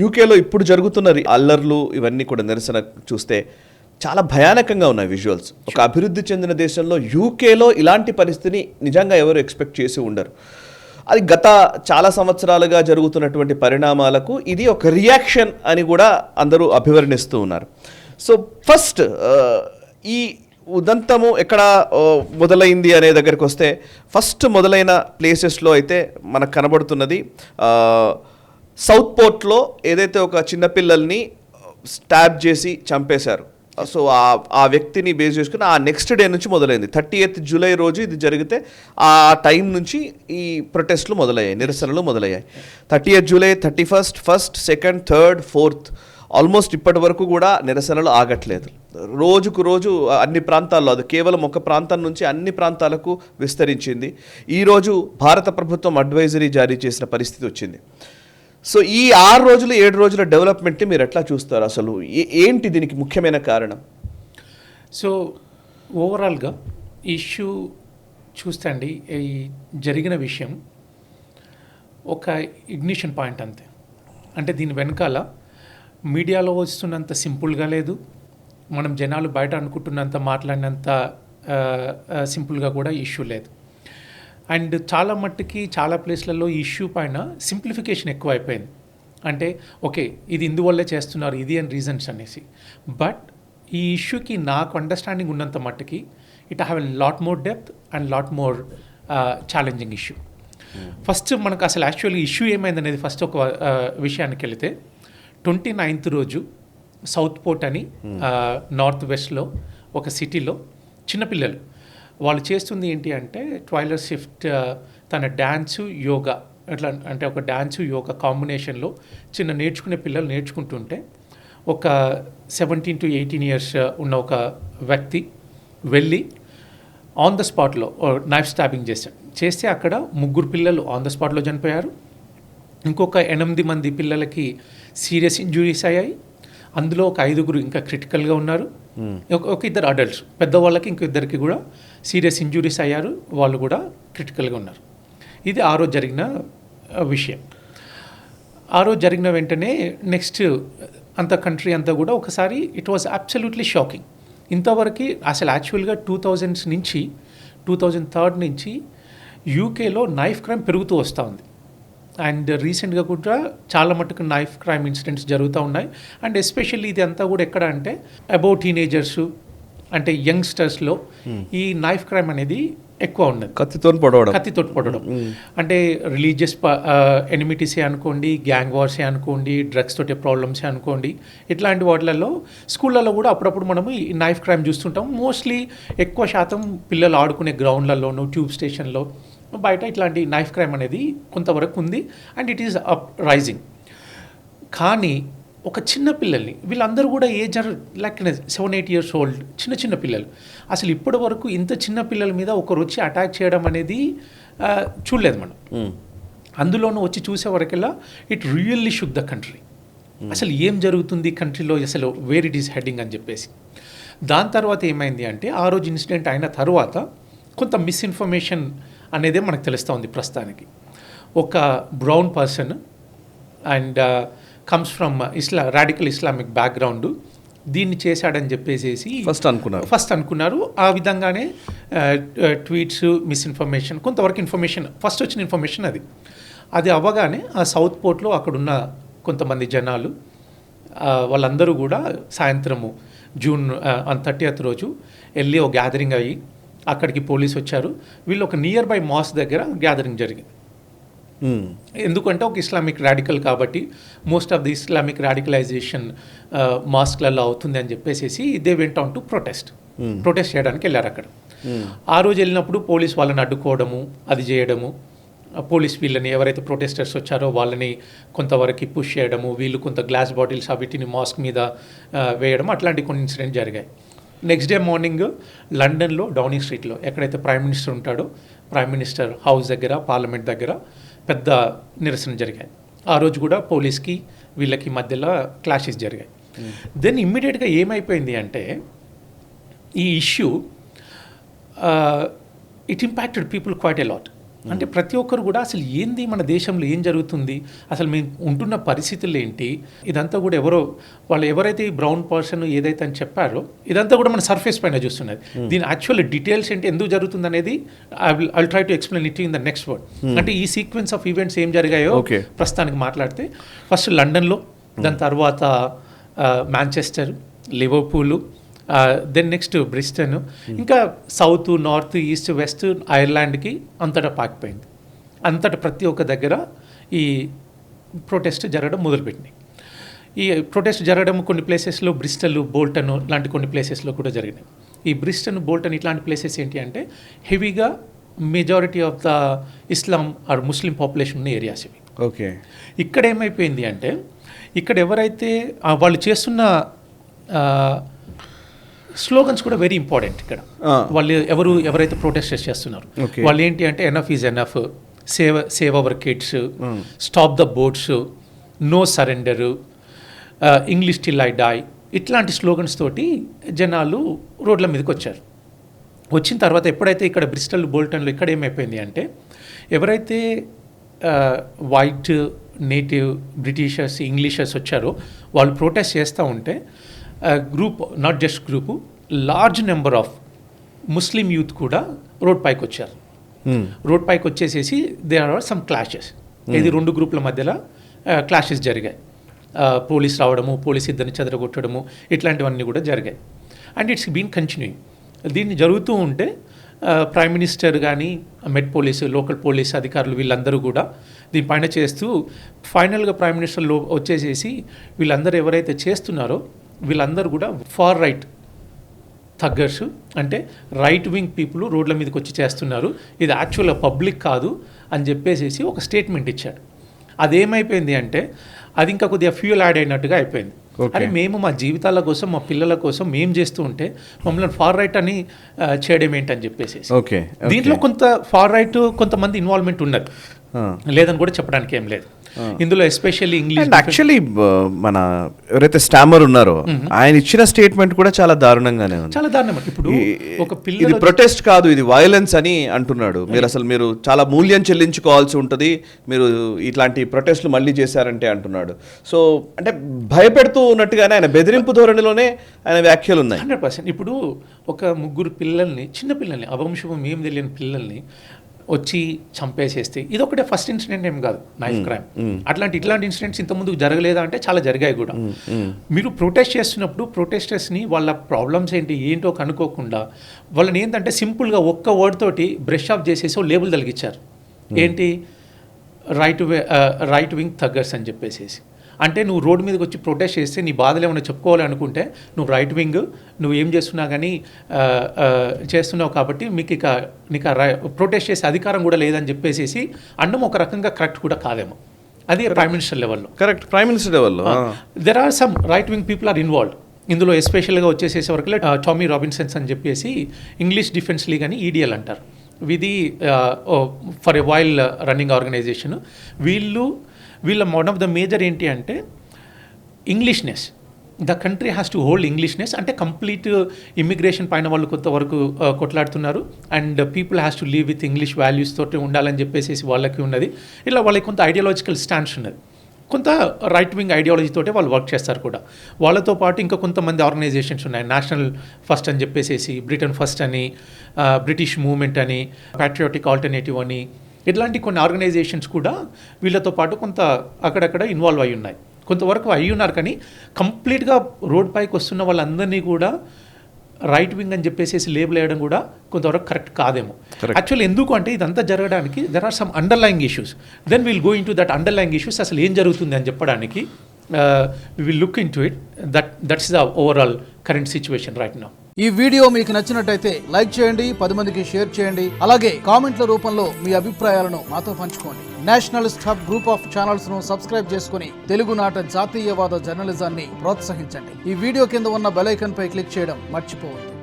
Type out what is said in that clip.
యూకేలో ఇప్పుడు జరుగుతున్న అల్లర్లు ఇవన్నీ కూడా నిరసన చూస్తే చాలా భయానకంగా ఉన్నాయి విజువల్స్. ఒక అభివృద్ధి చెందిన దేశంలో యూకేలో ఇలాంటి పరిస్థితిని నిజంగా ఎవరు ఎక్స్పెక్ట్ చేసి ఉండరు. అది గత చాలా సంవత్సరాలుగా జరుగుతున్నటువంటి పరిణామాలకు ఇది ఒక రియాక్షన్ అని కూడా అందరూ అభివర్ణిస్తూ ఉన్నారు. సో ఫస్ట్ ఈ ఉదంతము ఎక్కడ మొదలైంది అనే దగ్గరికి వస్తే ఫస్ట్ మొదలైన ప్లేసెస్లో అయితే మనకు కనబడుతున్నది సౌత్ పోర్ట్లో ఏదైతే ఒక చిన్నపిల్లల్ని స్టాబ్ చేసి చంపేశారు. సో ఆ వ్యక్తిని బేస్ చేసుకుని ఆ నెక్స్ట్ డే నుంచి మొదలైంది. 30th జూలై రోజు ఇది జరిగితే ఆ టైం నుంచి ఈ ప్రొటెస్ట్లు మొదలయ్యాయి, నిరసనలు మొదలయ్యాయి. 30th July, 31st, 1st, 2nd, 3rd, 4th almost ఇప్పటి వరకు కూడా నిరసనలు ఆగట్లేదు. రోజుకు రోజు అన్ని ప్రాంతాల్లో, అది కేవలం ఒక ప్రాంతం నుంచి అన్ని ప్రాంతాలకు విస్తరించింది. ఈరోజు భారత ప్రభుత్వం అడ్వైజరీ జారీ చేసిన పరిస్థితి వచ్చింది. సో ఈ 6 రోజులు 7 రోజుల డెవలప్మెంట్ని మీరు ఎట్లా చూస్తారు? అసలు ఏంటి దీనికి ముఖ్యమైన కారణం? సో ఓవరాల్గా ఇష్యూ చూస్తే అండి, ఈ జరిగిన విషయం ఒక ఇగ్నిషన్ పాయింట్ అంతే. అంటే దీని వెనకాల మీడియాలో వస్తున్నంత సింపుల్గా లేదు, మనం జనాలు బయట అనుకుంటున్నంత మాట్లాడినంత సింపుల్గా కూడా ఇష్యూ లేదు. అండ్ చాలా మట్టుకి చాలా ప్లేస్లలో ఈ ఇష్యూ పైన సింప్లిఫికేషన్ ఎక్కువ అయిపోయింది. అంటే ఓకే, ఇది ఇందువల్లే చేస్తున్నారు, ఇది అని రీజన్స్ అనేసి. బట్ ఈ ఇష్యూకి నాకు అండర్స్టాండింగ్ ఉన్నంత మట్టుకి it have a lot more depth and lot more challenging issue. First మనకు అసలు యాక్చువల్లీ ఇష్యూ ఏమైంది అనేది ఫస్ట్ ఒక విషయానికి వెళితే, 29th రోజు సౌత్ పోర్ట్ అని నార్త్ వెస్ట్లో ఒక సిటీలో చిన్నపిల్లలు వాళ్ళు చేస్తుంది ఏంటి అంటే, ట్వైలర్ స్విఫ్ట్ తన డ్యాన్సు యోగా అట్లా, అంటే ఒక డ్యాన్సు యోగా కాంబినేషన్లో నేర్చుకునే పిల్లలు నేర్చుకుంటుంటే ఒక 17 to 18 years ఉన్న ఒక వ్యక్తి వెళ్ళి ఆన్ ద స్పాట్లో నైఫ్ స్టాబింగ్ చేస్తే అక్కడ 3 పిల్లలు ఆన్ ద స్పాట్లో చనిపోయారు. ఇంకొక 8 మంది పిల్లలకి సీరియస్ ఇంజురీస్ అయ్యాయి. అందులో ఒక 5 ఇంకా క్రిటికల్గా ఉన్నారు. ఒక 2 అడల్ట్స్, పెద్దవాళ్ళకి ఇంకొద్దరికి కూడా సీరియస్ ఇంజురీస్ అయ్యారు, వాళ్ళు కూడా క్రిటికల్గా ఉన్నారు. ఇది ఆ రోజు జరిగిన విషయం. ఆ రోజు జరిగిన వెంటనే నెక్స్ట్ అంత కంట్రీ అంతా కూడా ఒకసారి ఇట్ వాజ్ అబ్సల్యూట్లీ షాకింగ్. ఇంతవరకు అసలు యాక్చువల్గా 2000s నుంచి 2003 నుంచి యూకేలో నైఫ్ క్రైమ్ పెరుగుతూ వస్తూ ఉంది. అండ్ రీసెంట్గా కూడా చాలా మటుకు నైఫ్ క్రైమ్ ఇన్సిడెంట్స్ జరుగుతూ ఉన్నాయి. అండ్ ఎస్పెషల్లీ ఇది అంతా కూడా ఎక్కడ అంటే అబౌవ్ టీనేజర్స్, అంటే యంగ్స్టర్స్లో ఈ నైఫ్ క్రైమ్ అనేది ఎక్కువ ఉన్నది. కత్తితో పొడవడం అంటే రిలీజియస్ ఎనిమిటీసే అనుకోండి, గ్యాంగ్ వార్సే అనుకోండి, డ్రగ్స్ తోటి ప్రాబ్లమ్సే అనుకోండి, ఇట్లాంటి వాటిలలో స్కూళ్ళలో కూడా అప్పుడప్పుడు మనము ఈ నైఫ్ క్రైమ్ చూస్తుంటాం. మోస్ట్లీ ఎక్కువ శాతం పిల్లలు ఆడుకునే గ్రౌండ్లలోనూ, ట్యూబ్ స్టేషన్లో, బయట ఇట్లాంటి నైఫ్ క్రైమ్ అనేది కొంతవరకు ఉంది. And it is up rising. కానీ ఒక చిన్న పిల్లల్ని, వీళ్ళందరూ కూడా ఏజ్ లైక్ 7-8 years old చిన్న పిల్లలు, అసలు ఇప్పటి వరకు ఇంత చిన్న పిల్లల మీద ఒకరు వచ్చి అటాక్ చేయడం అనేది చూడలేదు మనం. అందులోనూ వచ్చి చూసే వరకెల్లా it really shook the country. అసలు ఏం జరుగుతుంది కంట్రీలో, అసలు వేర్ ఇట్ ఈస్ హెడ్డింగ్ అని చెప్పేసి. దాని తర్వాత ఏమైంది అంటే, ఆ రోజు ఇన్సిడెంట్ అయిన తర్వాత కొంత మిస్ఇన్ఫర్మేషన్ అనేదే మనకు తెలుస్తూ ఉంది ప్రస్తుతానికి. ఒక brown person and comes from radical Islamic background దీన్ని చేశాడని చెప్పేసి ఫస్ట్ అనుకున్నారు. ఆ విధంగానే ట్వీట్స్, మిస్ఇన్ఫర్మేషన్, కొంతవరకు ఇన్ఫర్మేషన్, ఫస్ట్ వచ్చిన ఇన్ఫర్మేషన్ అది అవ్వగానే ఆ సౌత్ పోర్ట్లో అక్కడున్న కొంతమంది జనాలు వాళ్ళందరూ కూడా సాయంత్రము జూన్ 30th రోజు వెళ్ళి ఒక గ్యాదరింగ్ అయ్యి, అక్కడికి పోలీసు వచ్చారు. వీళ్ళు ఒక నియర్ బై మాస్క్ దగ్గర గ్యాదరింగ్ జరిగింది. ఎందుకంటే ఒక ఇస్లామిక్ రాడికల్ కాబట్టి most of the Islamic radicalisation మాస్క్లలో అవుతుంది అని చెప్పేసి they went on to protest చేయడానికి వెళ్ళారు అక్కడ. ఆ రోజు వెళ్ళినప్పుడు పోలీస్ వాళ్ళని అడ్డుకోవడము, అది చేయడము, పోలీస్ వీళ్ళని ఎవరైతే ప్రొటెస్టర్స్ వచ్చారో వాళ్ళని కొంతవరకు పుష్ చేయడము, వీళ్ళు కొంత గ్లాస్ బాటిల్స్ వీటిని మాస్క్ మీద వేయడం, అట్లాంటి కొన్ని ఇన్సిడెంట్ జరిగాయి. నెక్స్ట్ డే మార్నింగ్ లండన్లో డౌనింగ్ స్ట్రీట్లో ఎక్కడైతే ప్రైమ్ మినిస్టర్ ఉంటాడో, ప్రైమ్ మినిస్టర్ హౌస్ దగ్గర, పార్లమెంట్ దగ్గర పెద్ద నిరసన జరిగాయి. ఆ రోజు కూడా పోలీస్కి వీళ్ళకి మధ్యలో క్లాషెస్ జరిగాయి. దెన్ ఇమ్మీడియట్గా ఏమైపోయింది అంటే, ఈ issue it impacted people quite a lot. అంటే ప్రతి ఒక్కరు కూడా అసలు ఏంది మన దేశంలో ఏం జరుగుతుంది, అసలు మేము ఉంటున్న పరిస్థితులు ఏంటి, ఇదంతా కూడా వాళ్ళు ఎవరైతే ఈ బ్రౌన్ పర్సన్ ఏదైతే అని చెప్పారో ఇదంతా కూడా మన సర్ఫేస్ పైన చూస్తున్నది. దీని యాక్చువల్ డీటెయిల్స్ ఏంటి, ఎందుకు జరుగుతుంది అనేది I try to explain it in the next word. అంటే ఈ సీక్వెన్స్ ఆఫ్ ఈవెంట్స్ ఏం జరిగాయో ప్రస్తుతానికి మాట్లాడితే, ఫస్ట్ లండన్లో, దాని తర్వాత మాంచెస్టర్, లివర్పూల్, దెన్ నెక్స్ట్ బ్రిస్టన్, ఇంకా సౌత్, నార్త్, ఈస్ట్, వెస్ట్, ఐర్లాండ్కి అంతటా పాకిపోయింది. అంతటా ప్రతి ఒక్క దగ్గర ఈ ప్రొటెస్ట్ జరగడం మొదలుపెట్టినాయి. ఈ ప్రొటెస్ట్ జరగడం కొన్ని ప్లేసెస్లో బ్రిస్టల్, బోల్టన్ లాంటి కొన్ని ప్లేసెస్లో కూడా జరిగినాయి. ఈ బ్రిస్టన్, బోల్టన్ ఇట్లాంటి ప్లేసెస్ ఏంటి అంటే హెవీగా majority of the Islam or Muslim population ఉన్న ఏరియాస్ ఇవి. ఓకే. ఇక్కడ ఏమైపోయింది అంటే ఇక్కడ ఎవరైతే వాళ్ళు చేస్తున్న స్లోగన్స్ కూడా వెరీ ఇంపార్టెంట్. ఇక్కడ వాళ్ళు ఎవరైతే ప్రొటెస్ట్ చేస్తున్నారు వాళ్ళు ఏంటి అంటే enough is enough, save our kids, stop the boats, no surrender, English till I die, ఇట్లాంటి స్లోగన్స్ తోటి జనాలు రోడ్ల మీదకి వచ్చారు. వచ్చిన తర్వాత ఎప్పుడైతే ఇక్కడ బ్రిస్టల్, బోల్టన్లో ఇక్కడ ఏమైపోయింది అంటే ఎవరైతే వైట్, నేటివ్, బ్రిటిషర్స్, ఇంగ్లీషర్స్ వచ్చారో వాళ్ళు ప్రొటెస్ట్ చేస్తూ ఉంటే group, not just group, large number of Muslim youth కూడా రోడ్ పైకి వచ్చారు. రోడ్ పైకి వచ్చేసేసి దేర్ ఆర్ సమ్ క్లాషెస్. ఇది రెండు గ్రూపుల మధ్యలో క్లాషెస్ జరిగాయి. పోలీస్ రావడము, పోలీస్ ఇద్దరిని చెదరగొట్టడము, ఇట్లాంటివన్నీ కూడా జరిగాయి. And it's been continuing. దీన్ని జరుగుతూ ఉంటే ప్రైమ్ మినిస్టర్ కానీ, మెట్ పోలీసు, లోకల్ పోలీస్ అధికారులు వీళ్ళందరూ కూడా దీనిపైన చేస్తూ ఫైనల్గా ప్రైమ్ మినిస్టర్లో వచ్చేసేసి వీళ్ళందరూ ఎవరైతే చేస్తున్నారో వీళ్ళందరూ కూడా ఫార్ రైట్ థగ్గర్స్, అంటే రైట్ వింగ్ పీపుల్ రోడ్ల మీదకి వచ్చి చేస్తున్నారు, ఇది యాక్చువల్గా పబ్లిక్ కాదు అని చెప్పేసి ఒక స్టేట్మెంట్ ఇచ్చాడు. అదేమైపోయింది అంటే అది ఇంకా కొద్దిగా ఫ్యూయల్ యాడ్ అయినట్టుగా అయిపోయింది. అరే మేము మా జీవితాల కోసం, మా పిల్లల కోసం మేము చేస్తూ ఉంటే మమ్మల్ని ఫార్ రైట్ అని చేయడం ఏంటని చెప్పేసి దీంట్లో కొంత ఫార్ రైట్ కొంతమంది ఇన్వాల్వ్మెంట్ ఉన్నది, లేదని కూడా చెప్పడానికి ఏం లేదు. ఇందులో ఎస్పెషల్లీ ఇంగ్లీష్. యాక్చువల్లీ మన ఎవరైతే స్టామర్ ఉన్నారో ఆయన ఇచ్చిన స్టేట్మెంట్ కూడా చాలా దారుణంగానే ఉంది. చాలా దారుణం. ఇప్పుడు ఒక పిల్ల, ఇది ప్రొటెస్ట్ కాదు, ఇది వైలెన్స్ అని అంటున్నాడు. మీరు చాలా మూల్యం చెల్లించుకోవాల్సి ఉంటుంది మీరు ఇట్లాంటి ప్రొటెస్ట్లు మళ్ళీ చేశారంటే అంటున్నాడు. సో అంటే భయపెడుతూ ఉన్నట్టుగానే ఆయన బెదిరింపు ధోరణిలోనే ఆయన వ్యాఖ్యలు ఉన్నాయి. 100%. ఇప్పుడు ఒక ముగ్గురు పిల్లల్ని, చిన్న పిల్లల్ని, అవంశం ఏం తెలియని పిల్లల్ని వచ్చి చంపేసేస్తే ఇదొకటే ఫస్ట్ ఇన్సిడెంట్ ఏం కాదు, నైఫ్ క్రైమ్. ఇట్లాంటి ఇన్సిడెంట్స్ ఇంతకుముందు జరగలేదా అంటే చాలా జరిగాయి కూడా. మీరు ప్రొటెస్ట్ చేస్తున్నప్పుడు ప్రొటెస్టర్స్ని వాళ్ళ ప్రాబ్లమ్స్ ఏంటో కనుక్కోకుండా వాళ్ళని ఏంటంటే సింపుల్గా ఒక్క వర్డ్ తోటి బ్రష్ ఆఫ్ చేసేసి లేబుల్ తగిలిచ్చారు. ఏంటి, రైట్ వింగ్ థగ్గర్స్ అని చెప్పేసి. అంటే నువ్వు రోడ్డు మీదకి వచ్చి ప్రొటెస్ట్ చేస్తే నీ బాధలు ఏమైనా చెప్పుకోవాలి అనుకుంటే నువ్వు రైట్ వింగ్, నువ్వు ఏం చేస్తున్నా కానీ చేస్తున్నావు కాబట్టి నీకు ప్రొటెస్ట్ చేసే అధికారం కూడా లేదని చెప్పేసి అన్నం ఒక రకంగా కరెక్ట్ కూడా కాదేమో. అది ప్రైమ్ మినిస్టర్ లెవెల్లో. కరెక్ట్, ప్రైమ్ మినిస్టర్ లెవెల్లో there are some right wing people are involved ఇందులో. ఎస్పెషల్గా వచ్చేసేసే వరకు టామీ రాబిన్సన్స్ అని చెప్పేసి ఇంగ్లీష్ డిఫెన్స్ లీగ్ అని ఈడిఎల్ అంటారు. ఇది for a while running organisation. వీళ్ళ వన్ ఆఫ్ ద మేజర్ ఏంటి అంటే ఇంగ్లీష్నెస్. The country has to hold ఇంగ్లీష్నెస్. అంటే కంప్లీట్ ఇమిగ్రేషన్ పైన వాళ్ళు కొంతవరకు కొట్లాడుతున్నారు. And people has to live with English values తోటి ఉండాలని చెప్పేసి వాళ్ళకి ఉన్నది. ఇలా వాళ్ళకి కొంత ఐడియాలజికల్ స్టాండ్స్ ఉన్నది. కొంత రైట్ వింగ్ ఐడియాలజీతోటే వాళ్ళు వర్క్ చేస్తారు కూడా. వాళ్ళతో పాటు ఇంకా కొంతమంది ఆర్గనైజేషన్స్ ఉన్నాయి. నేషనల్ ఫస్ట్ అని చెప్పేసి, బ్రిటన్ ఫస్ట్ అని, బ్రిటిష్ మూవ్మెంట్ అని, ప్యాట్రియాటిక్ ఆల్టర్నేటివ్ అని, ఇట్లాంటి కొన్ని ఆర్గనైజేషన్స్ కూడా వీళ్ళతో పాటు కొంత అక్కడక్కడ ఇన్వాల్వ్ అయి ఉన్నాయి. కొంతవరకు అయ్యి ఉన్నారు. కానీ కంప్లీట్గా రోడ్ పైకి వస్తున్న వాళ్ళందరినీ కూడా రైట్ వింగ్ అని చెప్పేసి లేబుల్ వేయడం కూడా కొంతవరకు కరెక్ట్ కాదేమో. యాక్చువల్లీ ఎందుకు అంటే ఇదంతా జరగడానికి there are some underlying issues. Then will go in to that underlying issues. అసలు ఏం జరుగుతుంది అని చెప్పడానికి we will look in to it. That's the overall current situation right now. ఈ వీడియో మీకు నచ్చినట్టయితే లైక్ చేయండి, 10 మందికి షేర్ చేయండి. అలాగే కామెంట్ల రూపంలో మీ అభిప్రాయాలను మాతో పంచుకోండి. Nationalist hub group of channels ను సబ్స్క్రైబ్ చేసుకుని తెలుగునాట జాతీయవాద జర్నలిజాన్ని ప్రోత్సహించండి. ఈ వీడియో కింద ఉన్న బెల్ ఐకాన్ పై క్లిక్ చేయడం మర్చిపోవద్దు.